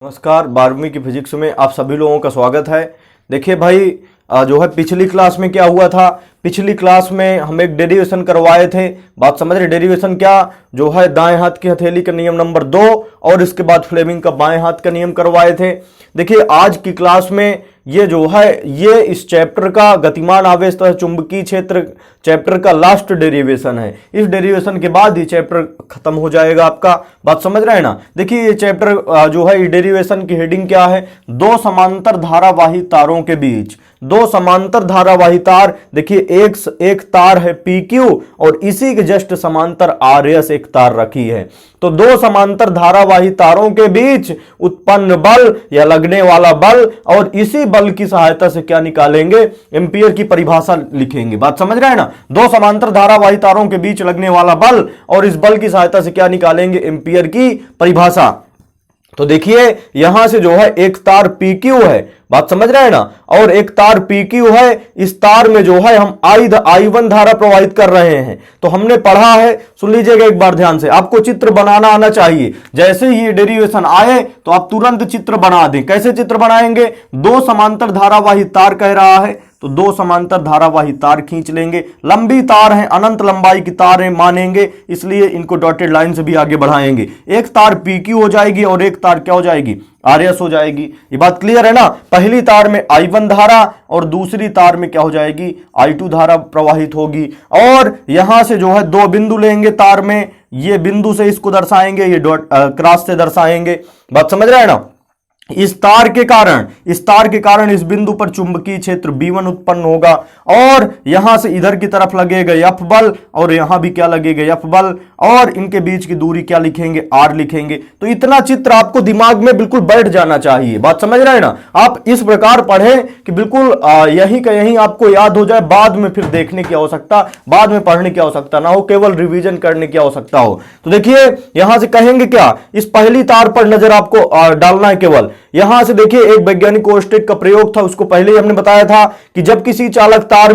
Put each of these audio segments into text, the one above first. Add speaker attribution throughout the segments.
Speaker 1: नमस्कार। 12वीं की फिजिक्स में आप सभी लोगों का स्वागत है। देखिए भाई, जो है पिछली क्लास में क्या हुआ था, पिछली क्लास में हम एक डेरिवेशन करवाए थे। बात समझ रहे? डेरिवेशन क्या, जो है दाएं हाथ की हथेली का नियम नंबर 2 और इसके बाद फ्लेमिंग का बाएं हाथ का नियम करवाए थे। देखिए आज की क्लास में ये जो है ये इस चैप्टर का गतिमान आवेश तथा चुंबकीय क्षेत्र चैप्टर का लास्ट डेरिवेशन है। इस डेरिवेशन के बाद ये चैप्टर खत्म हो जाएगा आपका। बात समझ रहे हैं ना? देखिए ये चैप्टर जो है इस डेरिवेशन की हेडिंग क्या है, दो समांतर धारावाही तारों के बीच। दो समांतर धारावाही तार, देखिए एक तार है PQ और इसी के जस्ट समांतर RS एक तार रखी है। तो दो समांतर धारावाही तारों के बीच उत्पन्न बल या लगने वाला बल, और इसी बल की सहायता से क्या निकालेंगे, एम्पियर की परिभाषा लिखेंगे। बात समझ रहे हैं ना? दो समांतर धारावाही तारों के बीच लगने वाला बल और इस बल की सहायता से क्या निकालेंगे, एम्पियर की परिभाषा। तो देखिए यहां से जो है एक तार PQ है, बात समझ रहे हैं ना, और एक तार PQ है। इस तार में जो है हम I1 धारा प्रवाहित कर रहे हैं। तो हमने पढ़ा है, सुन लीजिएगा एक बार ध्यान से, आपको चित्र बनाना आना चाहिए। जैसे ही ये डेरिवेशन आए तो आप तुरंत चित्र बना दें। कैसे चित्र बनाएंगे, दो समांतर धारावाही तार कह रहा है तो दो समांतर धारावाही तार खींच लेंगे। लंबी तार है, अनंत लंबाई की तार है मानेंगे, इसलिए इनको डॉटेड लाइन से भी आगे बढ़ाएंगे। एक तार PQ हो जाएगी और एक तार क्या हो जाएगी, RS हो जाएगी। ये बात क्लियर है ना? पहली तार में I1 धारा और दूसरी तार में क्या हो जाएगी, I2 धारा प्रवाहित होगी। और यहां से जो है दो बिंदु लेंगे तार में, ये बिंदु से इसको दर्शाएंगे, ये डॉट क्रॉस से दर्शाएंगे। बात समझ रहे हैं ना? इस तार के कारण इस बिंदु पर चुंबकीय क्षेत्र B1 उत्पन्न होगा और यहां से इधर की तरफ लगेगा F बल और यहां भी क्या लगेगा, F बल, और इनके बीच की दूरी क्या लिखेंगे, R लिखेंगे। तो इतना चित्र आपको दिमाग में बिल्कुल बैठ जाना चाहिए। बात समझ रहे हैं ना? आप इस प्रकार पढ़ें कि बिल्कुल यहीं का यहीं आपको याद हो जाए, बाद में फिर देखने की आवश्यकता, बाद में पढ़ने की आवश्यकता ना हो, केवल रिवीजन करने की आवश्यकता हो। तो देखिए यहां से कहेंगे क्या, इस पहली तार पर नजर आपको डालना है केवल। यहां से देखिए एक वैज्ञानिक कोष्टक का प्रयोग था, उसको पहले ही हमने बताया था कि जब किसी चालक तार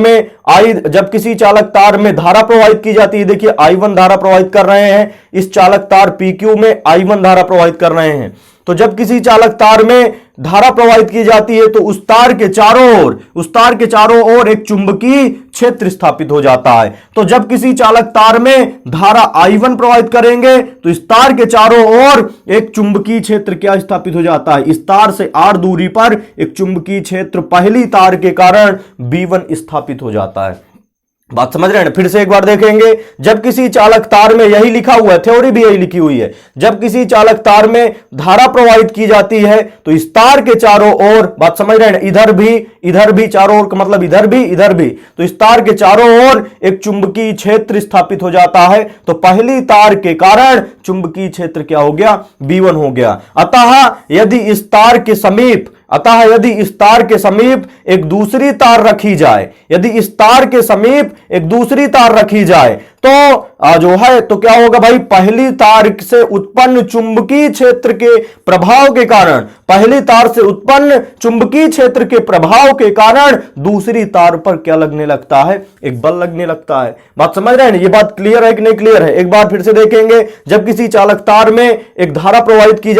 Speaker 1: में धारा प्रवाहित की जाती है, देखिए I1 धारा प्रवाहित कर रहे हैं, इस चालक तार PQ में I1 धारा प्रवाहित कर रहे हैं। तो जब किसी चालक तार में धारा प्रवाहित की जाती है तो उस तार के चारों ओर एक चुंबकीय क्षेत्र स्थापित हो जाता है। तो जब किसी चालक तार में धारा I1 प्रवाहित करेंगे तो इस तार के चारों ओर एक चुंबकीय क्षेत्र क्या स्थापित हो जाता है, इस तार से R दूरी पर एक चुंबकीय क्षेत्र पहली तार के कारण B1 स्थापित हो जाता है। बात समझ रहे हैं? फिर से एक बार देखेंगे, जब किसी चालक तार में, यही लिखा हुआ है, थ्योरी भी यही लिखी हुई है, जब किसी चालक तार में धारा प्रवाहित की जाती है तो इस तार के चारों ओर, बात समझ रहे हैं, इधर भी चारों ओर का मतलब इधर भी, तो इस तार के चारों ओर एक चुंबकीय क्षेत्र स्थापित हो जाता है। तो पहली तार के कारण चुंबकीय क्षेत्र क्या हो गया, B1 हो गया। अतः यदि इस तार के समीप एक दूसरी तार रखी जाए, तो जो है तो क्या होगा भाई, पहली तार से उत्पन्न चुंबकीय क्षेत्र के प्रभाव के कारण दूसरी तार पर क्या लगने लगता है, एक बल लगने लगता है। बात समझ रहे हैं? ये बात क्लियर है कि नहीं क्लियर है? एक बार फिर से देखेंगे, जब किसी चालक तार में एक धारा प्रवाहित की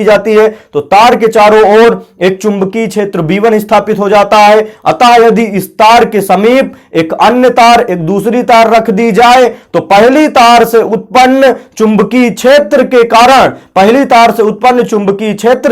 Speaker 1: जाती है तो तार के चारों ओर एक चुंबकीय क्षेत्र B1 स्थापित हो जाता है। अतः यदि इस तार के समीप एक अन्य तार, एक दूसरी तार रख दी जाए तो पहली तार से उत्पन्न चुंबकीय क्षेत्र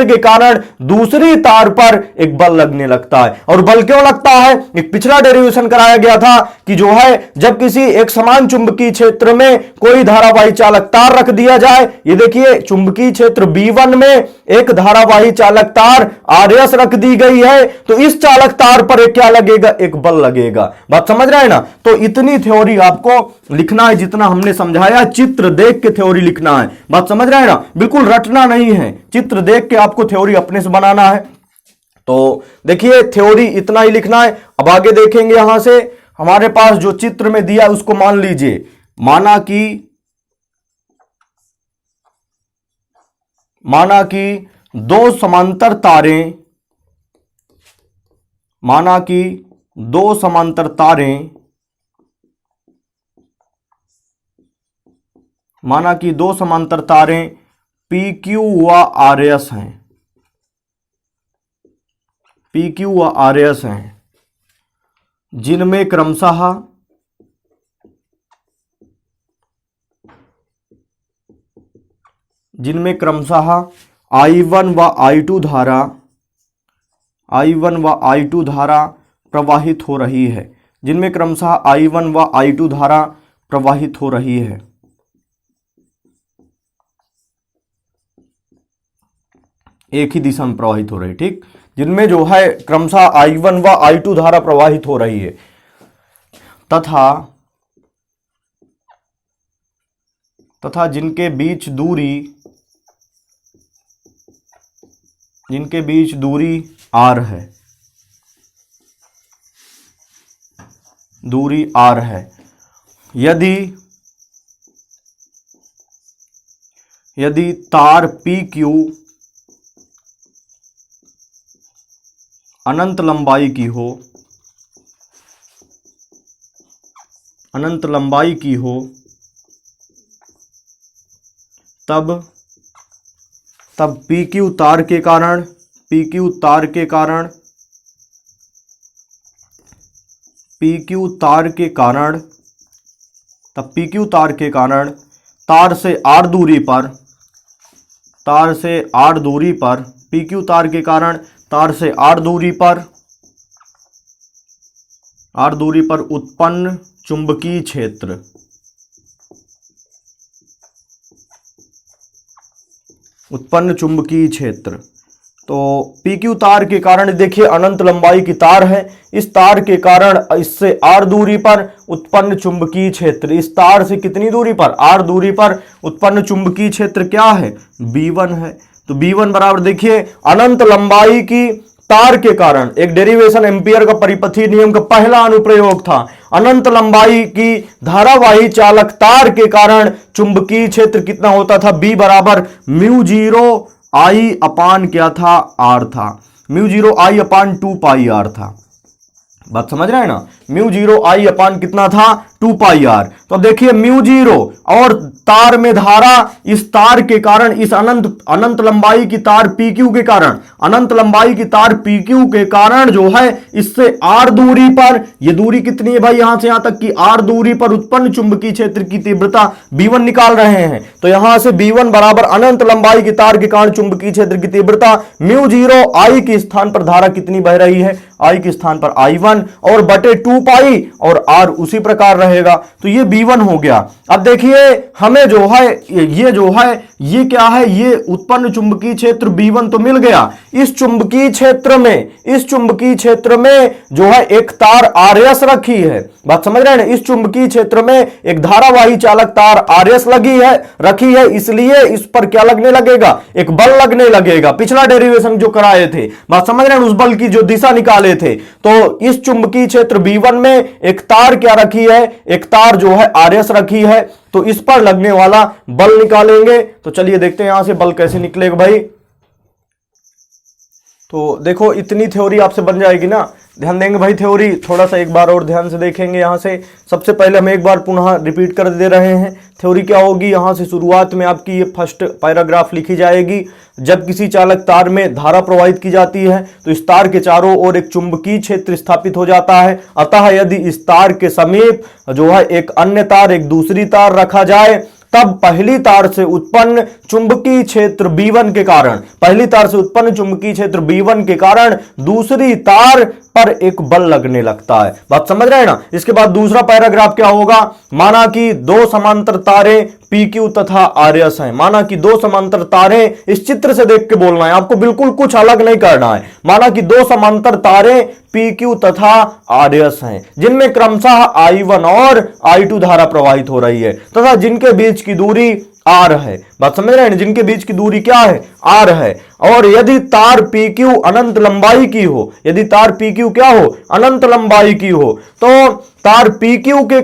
Speaker 1: के कारण दूसरी तार पर एक बल लगने लगता है। और बल क्यों लगता है, एक पिछला डेरिवेशन कराया गया था कि जो है जब किसी एक समान चुंबकीय क्षेत्र में कोई धारावाही चालक तार रख दिया जाए, ये देखिए चुंबकीय क्षेत्र B1 में एक धारावाही चालक तार RS रख दी गई है, तो इस चालक तार पर एक क्या लगेगा, एक बल लगेगा। बात समझ रहे हैं ना? तो इतनी थ्योरी आपको लिखना है जितना हमने समझाया, चित्र देख के थ्योरी लिखना है। बात समझ रहे हैं ना? बिल्कुल रटना नहीं है, चित्र देख के आपको थ्योरी अपने से बनाना है। तो देखिए थ्योरी इतना ही लिखना है। अब आगे देखेंगे, यहां से हमारे पास जो चित्र में दिया उसको मान लीजिए, माना कि दो समांतर तारें पी क्यू व आर एस हैं, पी क्यू व आर एस हैं, जिनमें क्रमशः I1 व I2 धारा, I1 व I2 धारा प्रवाहित हो रही है, जिनमें क्रमशः I1 व I2 धारा प्रवाहित हो रही है। एक ही दिशा में प्रवाहित हो रही है, ठीक, जिनमें जो है क्रमशः I1 व I2 धारा प्रवाहित हो रही है, तथा जिनके बीच दूरी r है, दूरी r है। यदि तार PQ अनंत लंबाई की हो, तब PQ तार के कारण तार से r दूरी पर PQ तार के कारण तार से r दूरी पर उत्पन्न चुंबकीय क्षेत्र, तो PQ तार के कारण देखिए अनंत लंबाई की तार है, इस तार के कारण इससे r दूरी पर उत्पन्न चुंबकीय क्षेत्र, इस तार से कितनी दूरी पर, r दूरी पर उत्पन्न चुंबकीय क्षेत्र क्या है, B1 है। तो B1 बराबर देखिए अनंत लंबाई की तार के कारण, एक डेरिवेशन एम्पियर का परिपथीय नियम का पहला अनुप्रयोग था, अनंत लंबाई की धारावाही चालक तार के कारण चुंबकीय क्षेत्र कितना होता था, B बराबर म्यू जीरो I अपान क्या था, R था, mu zero I upon 2 pi R था। बात समझ रहे हैं ना, म्यू जीरो I अपान कितना था, 2 पाई R। तो अब देखिए म्यू जीरो और तार में धारा, इस तार के कारण, इस अनंत लंबाई की तार PQ के कारण, अनंत लंबाई की तार PQ के कारण जो है इससे R दूरी पर, ये दूरी कितनी है भाई, यहां से यहां तक की R दूरी पर उत्पन्न चुंबकीय क्षेत्र की तीव्रता B1 निकाल रहे हैं। तो यहां से B1 बराबर अनंत लंबाई की तार के कारण चुंबकीय क्षेत्र की तीव्रता म्यू जीरो I के स्थान पर धारा कितनी बह रही है, I के स्थान पर I1 और बटे 2 पाई और R उसी प्रकार रहेगा। तो ये B1 हो गया। अब देखिए हमें जो है ये क्या है, ये उत्पन्न चुंबकीय क्षेत्र B1 तो मिल गया। इस चुंबकीय क्षेत्र में जो है एक तार RS रखी है, बात समझ रहे हैं। इस चुंबकीय क्षेत्र में एक धारावाही चालक तार RS रखी है, इसलिए इस पर क्या लगने लगेगा, एक बल लगने लगेगा। पिछला डेरिवेशन जो कराए थे, बात समझ रहे हैं, उस बल की जो दिशा निकाले थे। तो इस चुंबकीय क्षेत्र B1 में एक तार क्या रखी है, एक तार जो है RS रखी है, तो इस पर लगने वाला बल निकालेंगे। तो चलिए देखते हैं यहां से बल कैसे निकलेगा भाई। तो देखो इतनी थ्योरी आपसे बन जाएगी ना, ध्यान देंगे भाई, थ्योरी थोड़ा सा एक बार और ध्यान से देखेंगे। यहां से सबसे पहले हम एक बार पुनः रिपीट कर दे रहे हैं। थ्योरी क्या होगी, यहां से शुरुआत में आपकी ये फर्स्ट पैराग्राफ लिखी जाएगी। जब किसी चालक तार में धारा प्रवाहित की जाती है तो इस तार के चारों ओर एक चुंबकीय क्षेत्र स्थापित हो जाता है। अतः यदि इस तार के समीप जो है एक अन्य तार, एक दूसरी तार रखा जाए, तब पहली तार से उत्पन्न चुंबकीय क्षेत्र B1 के कारण दूसरी तार पर एक बल लगने लगता है। बात समझ रहे हैं ना। इसके बाद दूसरा पैराग्राफ क्या होगा, माना कि दो समांतर तारें PQ तथा RS हैं। माना कि दो समांतर तारें, इस चित्र से देख के बोलना है आपको, बिल्कुल कुछ अलग नहीं करना है। माना कि दो समांतर तारें PQ तथा RS हैं, जिनमें क्रमशः I1 और I2 धारा प्रवाहित हो रही है तथा जिनके बीच की दूरी R है। बात समझ रहे हैं, जिनके बीच की दूरी क्या है, R है। और यदि तार PQ अनंत लंबाई की हो, यदि तार PQ क्या हो, अनंत लंबाई की हो, तो तार PQ के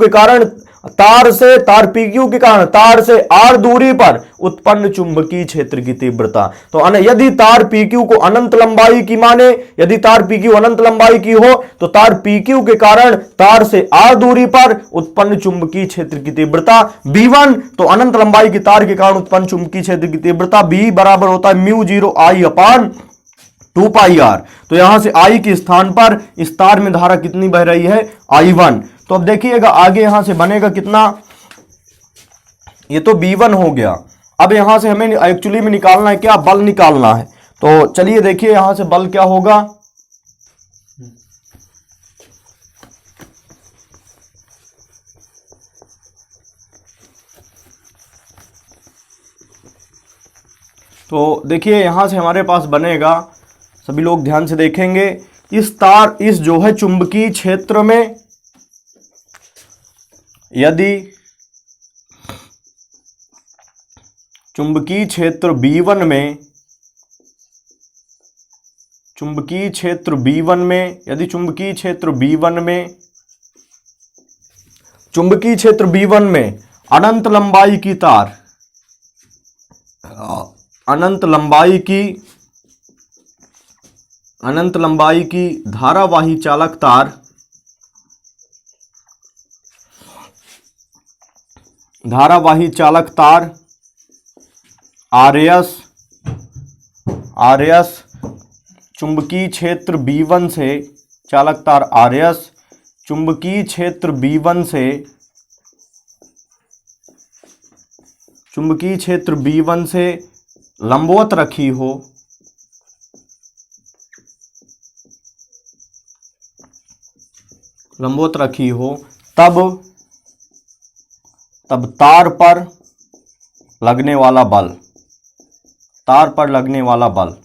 Speaker 1: कारण तार से, तार PQ के कारण तार से r दूरी पर उत्पन्न चुंबकीय क्षेत्र की तीव्रता। तो यदि तार PQ को अनंत लंबाई की माने, यदि तार PQ अनंत लंबाई की हो तो तार PQ के कारण तार से r दूरी पर उत्पन्न चुंबकीय क्षेत्र की तीव्रता B1, तो अनंत लंबाई की तार के कारण उत्पन्न चुंबकीय क्षेत्र की तीव्रता B बराबर होता है mu 0 I upon 2 pi r। तो यहां से I के स्थान पर इस तार में धारा कितनी बह रही है, I1। तो अब देखिएगा आगे यहां से बनेगा कितना, ये तो B1 हो गया। अब यहां से हमें एक्चुअली में निकालना है क्या, बल निकालना है। तो चलिए देखिए यहां से बल क्या होगा, तो देखिए यहां से हमारे पास बनेगा, सभी लोग ध्यान से देखेंगे, इस जो है चुंबकीय क्षेत्र में यदि चुंबकीय क्षेत्र B1 में, चुंबकीय क्षेत्र B1 में, यदि चुंबकीय क्षेत्र B1 में, चुंबकीय क्षेत्र B1 में अनंत लंबाई की तार, अनंत लंबाई की धारावाही चालक तार, धारावाही चालक तार RS चुंबकीय क्षेत्र B1 से, चालक तार RS चुंबकीय क्षेत्र B1 से, चुंबकीय क्षेत्र B1 से लंबवत रखी हो, लंबवत रखी हो, तब तार पर लगने वाला बल, तार पर लगने वाला बल,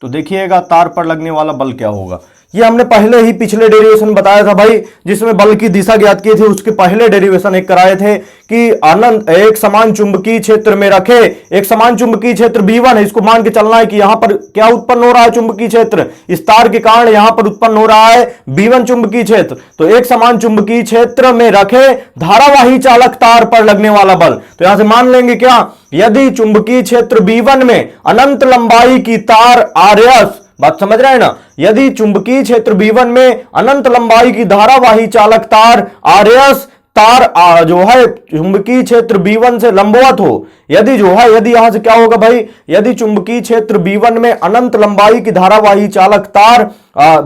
Speaker 1: तो देखिएगा तार पर लगने वाला बल क्या होगा। ये हमने पहले ही पिछले डेरिवेशन बताया था भाई, जिसमें बल की दिशा ज्ञात की थी, उसके पहले डेरिवेशन एक कराए थे कि अनंत एक समान चुंबकीय क्षेत्र में रखे, एक समान चुंबकीय क्षेत्र B1 है, इसको मान के चलना है कि यहां पर क्या उत्पन्न हो रहा है, चुंबकीय क्षेत्र, इस तार के कारण यहां पर उत्पन्न हो रहा है B1 चुंबकीय क्षेत्र। तो एक समान चुंबकीय क्षेत्र में रखे धारावाही चालक तार पर लगने वाला बल, तो यहां से मान लेंगे क्या, यदि चुंबकीय क्षेत्र B1 में अनंत लंबाई की तार RS, बात समझ रहे हैं ना, यदि चुंबकीय क्षेत्र B1 में अनंत लंबाई की धारावाही चालक तार RS, तार जो है चुंबकीय क्षेत्र B1 से लंबवत हो, यदि जो है, यदि यहां से क्या होगा भाई, यदि चुंबकीय क्षेत्र B1 में अनंत लंबाई की धारावाही चालक तार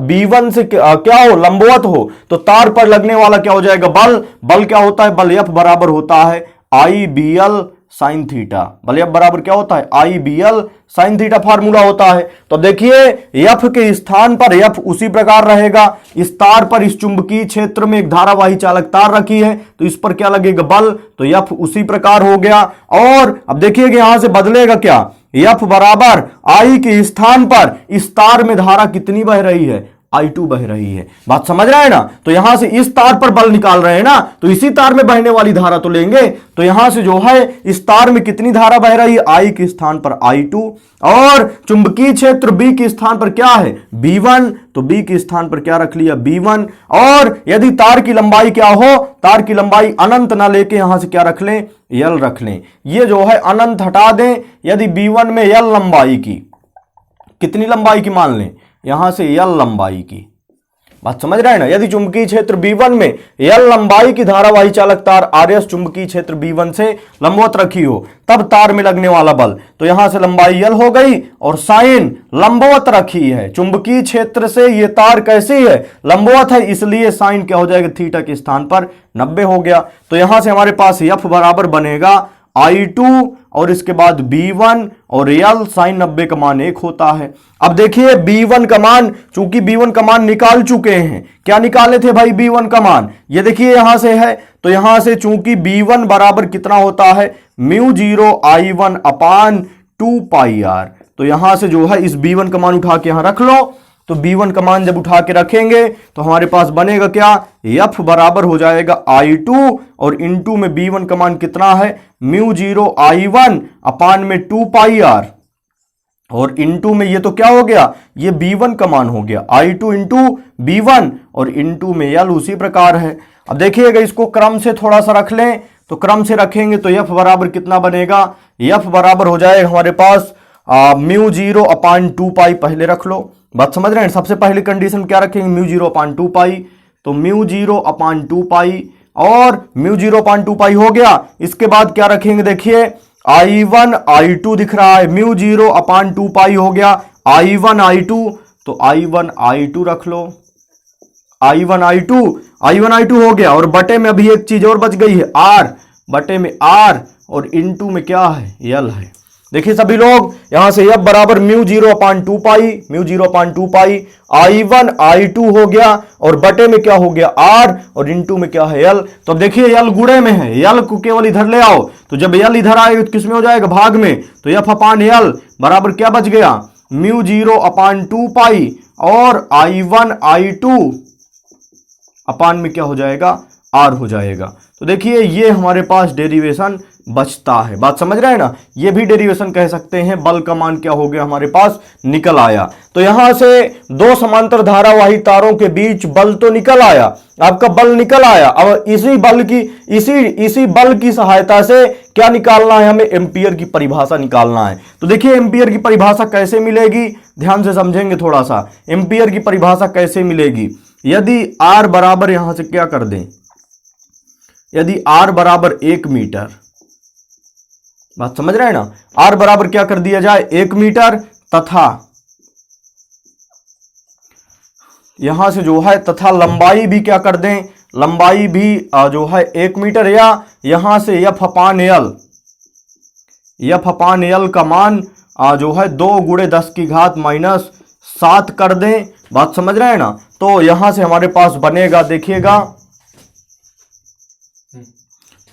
Speaker 1: B1 से क्या हो, लंबवत हो, तो तार पर लगने वाला क्या हो जाएगा, बल। बल क्या होता है, बल F बराबर होता है IBL साइन थीटा। बल F बराबर क्या होता है, IBL साइन थीटा फार्मूला होता है। तो देखिए F के स्थान पर F उसी प्रकार रहेगा, इस तार पर, इस चुंबकीय क्षेत्र में एक धारावाही चालक तार रखी है, तो इस पर क्या लगेगा, बल, तो F उसी प्रकार हो गया। और अब देखिए कि यहां से बदलेगा क्या, F बराबर I के स्थान पर इस तार में धारा कितनी बह रही है, I2 बह रही है। बात समझ रहे हैं ना, तो यहां से इस तार पर बल निकाल रहे हैं ना, तो इसी तार में बहने वाली धारा तो लेंगे। तो यहां से जो है इस तार में कितनी धारा बह रही है, I के स्थान पर I2, और चुंबकीय क्षेत्र B के स्थान पर क्या है, B1, तो B के स्थान पर क्या रख लिया, B1। और यदि तार की लंबाई क्या हो, तार की लंबाई अनंत ना लेके यहां से क्या रख लें, L रख लें। ये जो है अनंत हटा दें, यदि B1 में L लंबाई की, कितनी लंबाई की मान लें, यहां से L लंबाई की, बात समझ रहे हैं ना, यदि चुंबकीय क्षेत्र B1 में L लंबाई की धारावाही चालक तार RS चुंबकीय क्षेत्र B1 से लंबवत रखी हो, तब तार में लगने वाला बल, तो यहां से लंबाई L हो गई और साइन लंबवत रखी है, चुंबकीय क्षेत्र से ये तार कैसी है, लंबवत है, इसलिए साइन क्या हो जाएगा, थीटा के स्थान पर 90 हो गया। तो यहां से हमारे पास F बराबर बनेगा I2 और इसके बाद B1 और L साइन 90 का मान 1 होता है। अब देखिए B1 का मान, चूंकि B1 का मान निकाल चुके हैं, क्या निकाले थे भाई B1 का मान, ये देखिए यहां से है, तो यहां से चूंकि B1 बराबर कितना होता है, म्यू 0 I1 अपान 2 पाई r, तो यहां से जो है इस B1 का मान उठा के यहां रख लो। तो B1 का मान जब उठा के रखेंगे तो हमारे पास बनेगा क्या, F बराबर हो जाएगा I2 और इनटू में B1 का मान कितना है, म्यू 0 I1 अपान में 2 पाई r, और इनटू में ये तो क्या हो गया, ये B1 का मान हो गया, I2 इंटू B1 और इनटू में L उसी प्रकार है। अब देखिएगा इसको क्रम से थोड़ा सा रख लें, तो क्रम से रखेंगे तो एफ बराबर कितना बनेगा, एफ बराबर हो जाएगा हमारे पास म्यू 0/2 पाई। पहले रख लो, बात समझ रहे हैं। सबसे पहली कंडीशन क्या रखेंगे, म्यू 0/2 पाई, तो म्यू 0/2 पाई और म्यू 0/2 पाई हो गया। इसके बाद क्या रखेंगे, देखिए I1 I2 दिख रहा है, म्यू 0/2 पाई हो गया I1 I2, तो I1 I2 रख लो, I1 I2 हो गया। और बटे में अभी एक चीज और बच गई है, R, बटे में R और इनटू में क्या है, L है। देखिए सभी लोग यहां से F बराबर म्यू 0/2 पाई, म्यू 0/2 पाई, I1 I2 हो गया और बटे में क्या हो गया R और इनटू में क्या है L। तो अब देखिए L गुणे में है, L को केवल इधर ले आओ, तो जब L इधर आएगा तो किस में हो जाएगा, भाग में, तो F/L बराबर क्या बच गया, म्यू 0/2 पाई और I1 I2 अपान में क्या हो जाएगा, R हो जाएगा। तो देखिए ये हमारे पास डेरिवेशन बचता है, बात समझ रहे हैं ना। ये भी डेरिवेशन कह सकते हैं, बल का मान क्या हो गया हमारे पास निकल आया। तो यहां से दो समांतर धारावाही तारों के बीच बल तो निकल आया, आपका बल निकल आया। अब इसी बल की सहायता से क्या निकालना है, हमें एम्पियर की परिभाषा निकालना है। तो देखिए एम्पियर की परिभाषा कैसे मिलेगी, ध्यान से समझेंगे थोड़ा सा। एम्पियर की परिभाषा कैसे मिलेगी, यदि R बराबर यहां से क्या कर दें, यदि R बराबर 1 मीटर, बात समझ रहे हैं ना, R बराबर क्या कर दिया जाए 1 मीटर, तथा यहां से जो है तथा लंबाई भी क्या कर दें, लंबाई भी जो है 1 मीटर, या यहां से F/L का मान जो है 2 × 10⁻⁻7 कर दें, बात समझ रहे हैं ना। तो यहां से हमारे पास बनेगा, देखिएगा,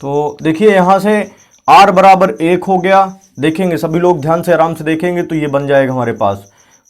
Speaker 1: तो देखिए यहां से R बराबर 1 हो गया, देखेंगे सभी लोग ध्यान से आराम से देखेंगे तो ये बन जाएगा हमारे पास।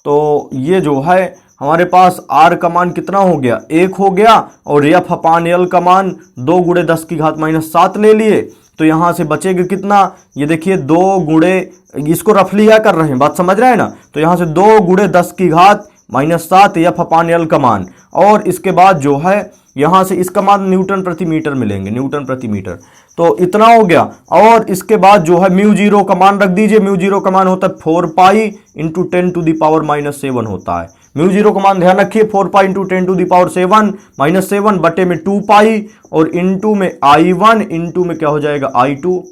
Speaker 1: तो ये जो है हमारे पास R का मान कितना हो गया, 1 हो गया, और F/L का मान 2 × 10⁻⁻7 ले लिए। तो यहां से बचेगा कितना, ये देखिए 2 × इसको रफली क्या कर रहे हैं, बात समझ रहे हैं ना। तो यहां से 2 × 10⁻⁷ F/L का मान, और इसके बाद जो है यहां से इसका मान न्यूटन प्रति मीटर मिलेंगे, न्यूटन प्रति मीटर। तो इतना हो गया, और इसके बाद जो है म्यू 0 का मान रख दीजिए, म्यू 0 का मान होता है 4 पाई इंटू 10⁻⁻7 होता है। म्यू 0 का मान ध्यान रखिए 4 पाई इंटू 10⁻⁻7 बटे में 2 पाई और इंटू में I1 इंटू में क्या हो जाएगा I2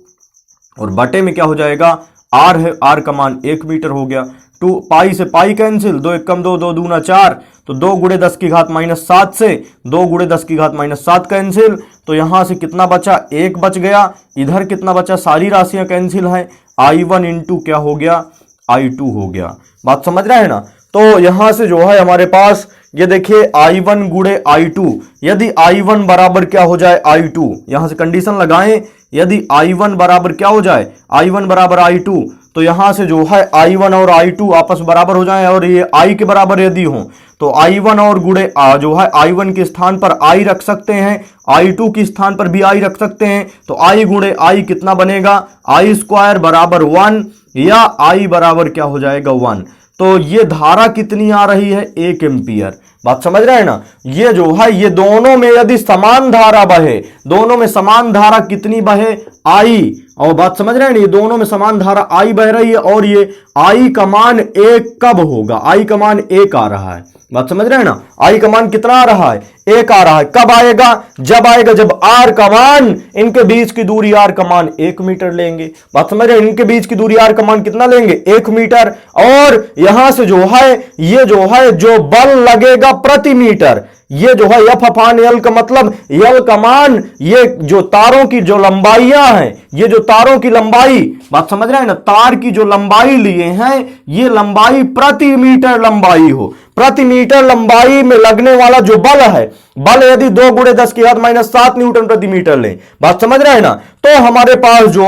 Speaker 1: और बटे में क्या हो जाएगा R है, R का मान 1 मीटर हो गया। 2 पाई से पाई कैंसिल, 2 1 2 2 दूना 4, तो 2 × 10⁻⁷ से 2 × 10⁻⁷ कैंसिल। तो यहां से कितना बचा, 1 बच गया, इधर कितना बचा, सारी राशियां कैंसिल हैं, I1 इंटू क्या हो गया I2 हो गया, बात समझ रहे हैं ना। तो यहां से जो है हमारे पास ये देखिए I1 × I2, यदि I1 बराबर क्या हो जाए I2, यहां से कंडीशन लगाएं, यदि I1 बराबर क्या हो जाए, I1 बराबर I2, तो यहां से जो है I1 और I2 आपस में बराबर हो जाए, और ये I के बराबर यदि हो तो I1 और गुणे जो है I1 के स्थान पर I रख सकते हैं, I2 के स्थान पर भी I रख सकते हैं। तो I × I कितना बनेगा, I² बराबर 1, या I बराबर क्या हो जाएगा 1। तो ये धारा कितनी आ रही है, 1 एम्पियर, बात समझ रहे हैं ना। ये जो है ये दोनों में यदि समान धारा बहे, दोनों में समान धारा कितनी बहे, I, और बात समझ रहे हैं ना, ये दोनों में समान धारा I बह रही है, और ये I का मान 1 कब होगा, I का मान 1 आ रहा है, बात समझ रहे हैं ना। I का मान कितना आ रहा है, 1 आ रहा है। कब आएगा, जब आएगा जब R का मान, इनके बीच की दूरी R का मान 1 मीटर लेंगे, बात समझ रहे हैं। इनके बीच की दूरी R का मान कितना लेंगे, 1 मीटर, और यहां से जो है ये जो है जो बल लगेगा प्रति मीटर, ये जो है F/L का मतलब L का मान, ये जो तारों की जो लंबाइयां हैं, ये जो तारों की लंबाई, बात समझ रहे हैं ना, तार की जो लंबाई लिए हैं, ये लंबाई प्रति मीटर लंबाई हो, प्रति मीटर लंबाई में लगने वाला जो बल है, बल यदि 2 × 10⁻⁷ न्यूटन प्रति मीटर लें, बात समझ रहे हैं ना, तो हमारे पास जो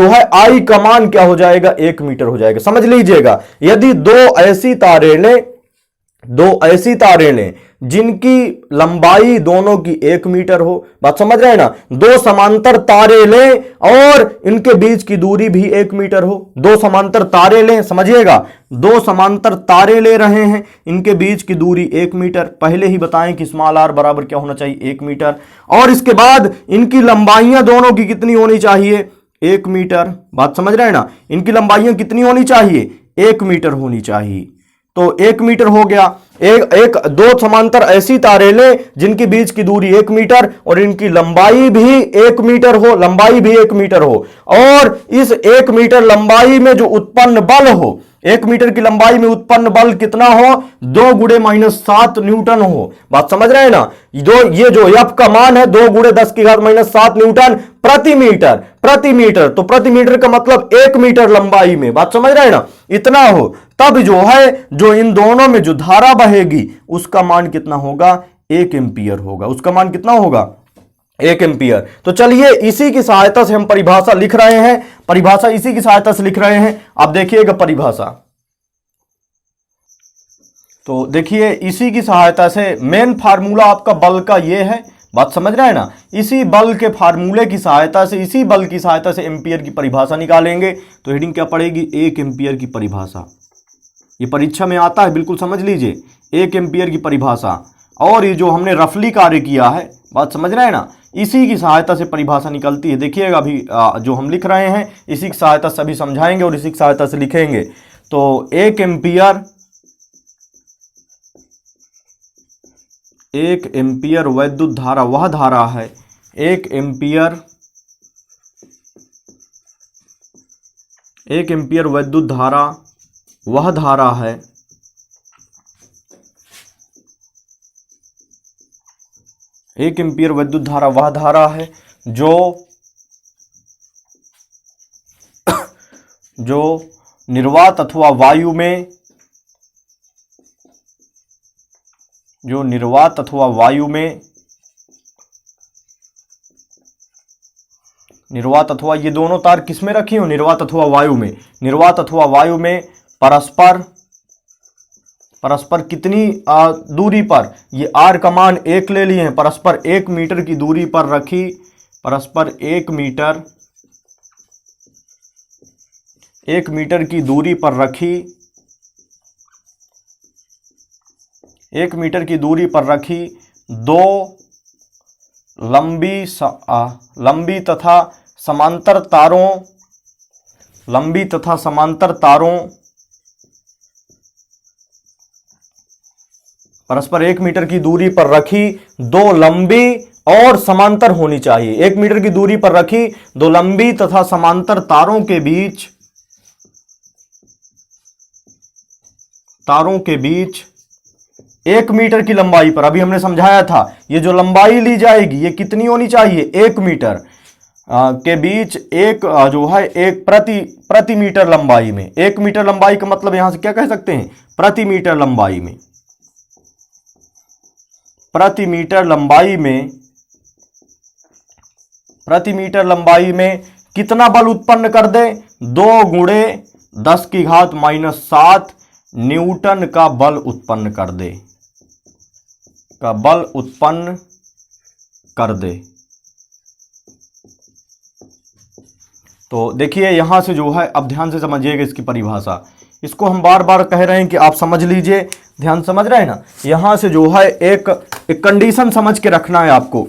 Speaker 1: है I का मान क्या हो जाएगा, 1 मीटर हो जाएगा। समझ लीजिएगा, यदि 2 ऐसी तारें लें, दो ऐसी तारें लें जिनकी लंबाई दोनों की 1 मीटर हो। बात समझ रहे हैं ना। दो समांतर तारे लें और इनके बीच की दूरी भी 1 मीटर हो। दो समांतर तारे लें, समझिएगा, दो समांतर तारे ले रहे हैं, इनके बीच की दूरी 1 मीटर। पहले ही बताएं कि स्मॉल आर बराबर क्या होना चाहिए, 1 मीटर। और इसके बाद इनकी लंबाइयां दोनों की कितनी होनी चाहिए, 1 मीटर। बात समझ रहे हैं ना। इनकी लंबाइयां कितनी होनी चाहिए, 1 मीटर होनी चाहिए। तो 1 मीटर हो गया। दो समांतर ऐसी तारे लें जिनकी बीच की दूरी 1 मीटर और इनकी लंबाई भी 1 मीटर हो, लंबाई भी 1 मीटर हो। और इस 1 मीटर लंबाई में जो उत्पन्न बल हो, 1 मीटर की लंबाई में उत्पन्न बल कितना हो, 2 गुणे -7 न्यूटन हो। बात समझ रहे हैं ना। ये जो एफ का मान है 2 गुणे 10 की घात -7 न्यूटन प्रति मीटर। प्रति मीटर तो प्रति मीटर का मतलब 1 मीटर लंबाई में। बात समझ रहे हैं ना, इतना हो। तब जो है, जो इन दोनों में जो धारा बहेगी उसका मान कितना होगा, 1 एम्पियर होगा। उसका मान कितना होगा, 1 एम्पियर। तो चलिए इसी की सहायता से हम परिभाषा लिख रहे हैं, परिभाषा इसी की सहायता से लिख रहे हैं। आप देखिएगा परिभाषा, तो देखिए इसी की सहायता से मेन फार्मूला आपका बल का ये है। बात समझ रहे हैं ना। इसी बल के फार्मूले की सहायता से, इसी बल की सहायता से एम्पियर की परिभाषा निकालेंगे। तो हेडिंग क्या पड़ेगी, 1 एम्पियर की परिभाषा। ये परीक्षा में आता है, बिल्कुल समझ लीजिए, 1 एम्पियर की परिभाषा। और ये जो हमने रफली कार्य किया है, बात समझ रहे हैं ना, इसी की सहायता से परिभाषा निकलती है। देखिएगा अभी जो हम लिख रहे हैं इसी की सहायता से अभी समझाएंगे और इसी की सहायता से लिखेंगे। तो 1 एम्पियर, 1 एम्पियर वैद्युत धारा वह धारा है, 1 एम्पियर, 1 एम्पियर वैद्युत धारा वह धारा है एक एम्पियर विद्युत धारा वह धारा है जो निर्वात अथवा वायु में, जो निर्वात अथवा वायु में, निर्वात अथवा, ये दोनों तार किस में रखी हो, निर्वात अथवा वायु में। निर्वात अथवा वायु में परस्पर कितनी दूरी पर, ये आर का मान 1 ले लिए हैं, परस्पर 1 मीटर की दूरी पर रखी, परस्पर 1 मीटर की दूरी पर रखी, 1 मीटर की दूरी पर रखी दो लंबी तथा समांतर तारों, लंबी तथा समांतर तारों, परस्पर 1 मीटर की दूरी पर रखी दो लंबी और समांतर होनी चाहिए। 1 मीटर की दूरी पर रखी दो लंबी तथा समांतर तारों के बीच 1 मीटर की लंबाई पर, अभी हमने समझाया था, ये जो लंबाई ली जाएगी ये कितनी होनी चाहिए, 1 मीटर के बीच एक जो है एक प्रति मीटर लंबाई में। 1 मीटर लंबाई का मतलब यहां से क्या कह सकते हैं, प्रति मीटर लंबाई में। प्रति मीटर लंबाई में कितना बल उत्पन्न कर दे, 2 गुणे 10 की घात -7 न्यूटन का बल उत्पन्न कर दे। तो देखिए यहां से जो है, अब ध्यान से समझिएगा इसकी परिभाषा। इसको हम बार बार कह रहे हैं कि आप समझ लीजिए, ध्यान समझ रहे हैं ना। यहां से जो है एक कंडीशन समझ के रखना है आपको।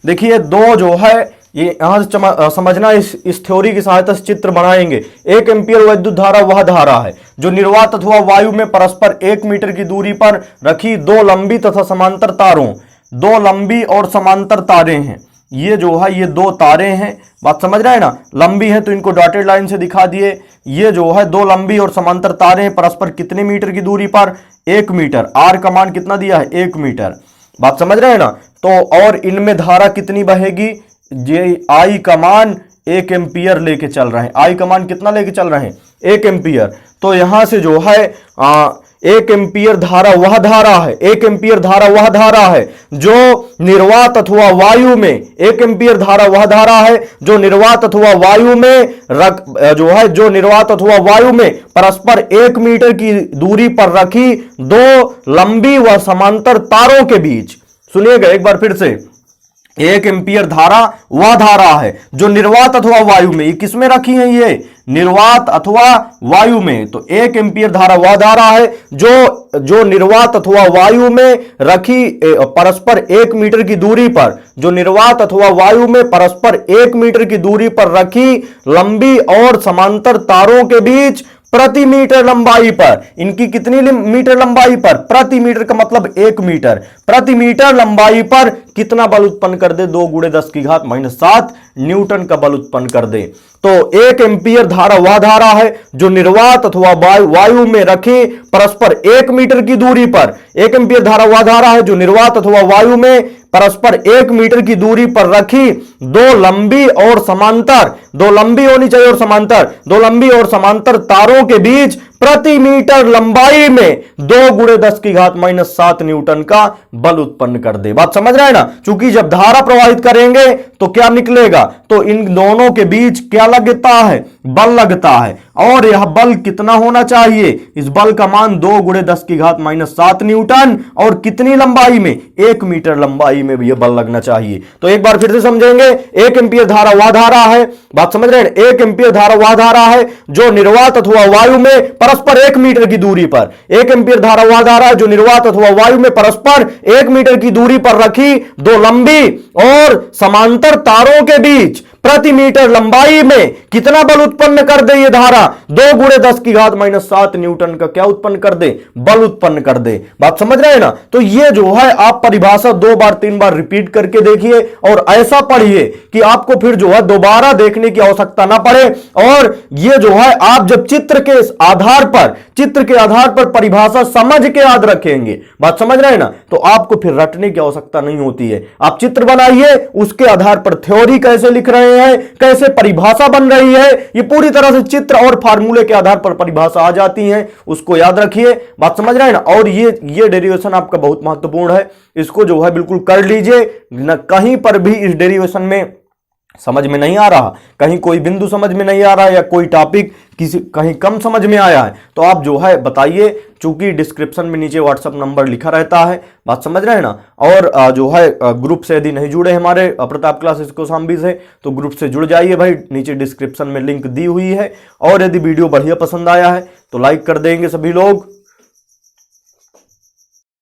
Speaker 1: देखिए दो जो है, ये यहां से समझना, इस थ्योरी की सहायता से चित्र बनाएंगे। 1 एम्पियर विद्युत धारा वह धारा है जो निर्वात अथवा वायु में परस्पर 1 मीटर की दूरी पर रखी दो लंबी तथा समांतर तारों, दो लंबी और समांतर तारें हैं। ये जो है ये 2 तारें हैं, बात समझ रहे हैं ना। लंबी है तो इनको डॉटेड लाइन से दिखा दिए। ये जो है 2 लंबी और समांतर तारें हैं, परस्पर कितने मीटर की दूरी पर, 1 मीटर। आर का मान कितना दिया है, 1 मीटर। बात समझ रहे हैं ना। तो और इनमें धारा कितनी बहेगी, ये आई का मान 1 एम्पियर लेके चल रहे हैं। आई का मान कितना लेके चल रहे हैं, 1 एम्पियर। तो यहां से जो है एक एम्पियर धारा वह धारा है, एक एम्पियर धारा वह धारा है जो निर्वात अथवा वायु में, एक एम्पियर धारा वह धारा है जो निर्वात अथवा वायु में जो निर्वात अथवा वायु में परस्पर 1 मीटर की दूरी पर रखी दो लंबी व समांतर तारों के बीच, सुनिएगा एक बार फिर से, एक एम्पियर धारा वह धारा है जो निर्वात अथवा वायु में, ये किसमें रखी है, ये निर्वात अथवा वायु में, तो एक एम्पियर धारा वह धारा है जो निर्वात अथवा वायु में रखी परस्पर 1 मीटर की दूरी पर, जो निर्वात अथवा वायु में परस्पर 1 मीटर की दूरी पर रखी लंबी और समांतर तारों के बीच प्रति मीटर लंबाई पर, इनकी कितनी मीटर लंबाई पर, प्रति मीटर का मतलब 1 मीटर, प्रति मीटर लंबाई पर कितना बल उत्पन्न कर दे, 2 × 10⁻⁷ न्यूटन का बल उत्पन्न कर दे। तो एक एम्पियर धारा वह धारा है जो निर्वात अथवा वायु में रखी परस्पर 1 मीटर की दूरी पर, एक एम्पियर धारा वह धारा है जो निर्वात अथवा वायु में परस्पर 1 मीटर की दूरी पर रखी दो लंबी और समांतर, दो लंबी होनी चाहिए और समांतर, दो लंबी और समांतर तारों के बीच प्रति मीटर लंबाई में 2 × 10⁻⁷ न्यूटन का बल उत्पन्न कर दे। बात समझ रहे हैं ना? चूंकि जब धारा प्रवाहित करेंगे तो क्या निकलेगा, तो इन दोनों के बीच क्या लगता है, बल लगता है, और यह बल कितना होना चाहिए, इस बल का मान 2 × 10⁻⁷ न्यूटन, और कितनी लंबाई में, 1 मीटर लंबाई में भी यह बल लगना चाहिए। तो एक बार फिर से समझेंगे, एक एम्पियर धारा वह धारा है, बात समझ रहे हैं, एक एम्पियर धारा वह धारा है जो निर्वात अथवा वायु में परस्पर 1 मीटर की दूरी पर, एक एम्पियर धारा वह धारा है जो निर्वात अथवा वायु में परस्पर 1 मीटर की दूरी पर रखी दो लंबी और समांतर तारों के बीच प्रति मीटर लंबाई में कितना बल उत्पन्न कर दे, ये धारा 2 × 10⁻⁷ न्यूटन का क्या उत्पन्न कर दे, बल उत्पन्न कर दे। बात समझ रहे हैं ना? तो ये जो है आप परिभाषा 2 बार 3 बार रिपीट करके देखिए और ऐसा पढ़िए कि आपको फिर जो है दोबारा देखने की आवश्यकता ना पड़े, और ये जो है आप जब चित्र के आधार पर परिभाषा समझ के याद रखेंगे, बात समझ रहे हैं ना, तो आपको फिर रटने की आवश्यकता नहीं होती है। आप चित्र बनाइए, उसके आधार पर थ्योरी कैसे लिख रहे हैं, कैसे परिभाषा बन रही है, ये पूरी तरह से चित्र और फार्मूले के आधार पर परिभाषा आ जाती है, उसको याद रखिए। बात समझ रहे हैं ना? और ये डेरिवेशन आपका बहुत महत्वपूर्ण है, इसको जो है बिल्कुल कर लीजिए। न कहीं पर भी इस डेरिवेशन में समझ में नहीं आ रहा, कहीं कोई बिंदु समझ में नहीं आ रहा, या कोई टॉपिक कहीं कम समझ में आया है, तो आप जो है बताइए, चूंकि डिस्क्रिप्शन में नीचे व्हाट्सएप नंबर लिखा रहता है, बात समझ रहे हैं ना। और जो है ग्रुप से यदि नहीं जुड़े हमारे प्रताप क्लासेस कौशाम्बी से, तो ग्रुप से जुड़ जाइए भाई, नीचे डिस्क्रिप्शन में लिंक दी हुई है। और यदि वीडियो बढ़िया पसंद आया है तो लाइक कर देंगे सभी लोग।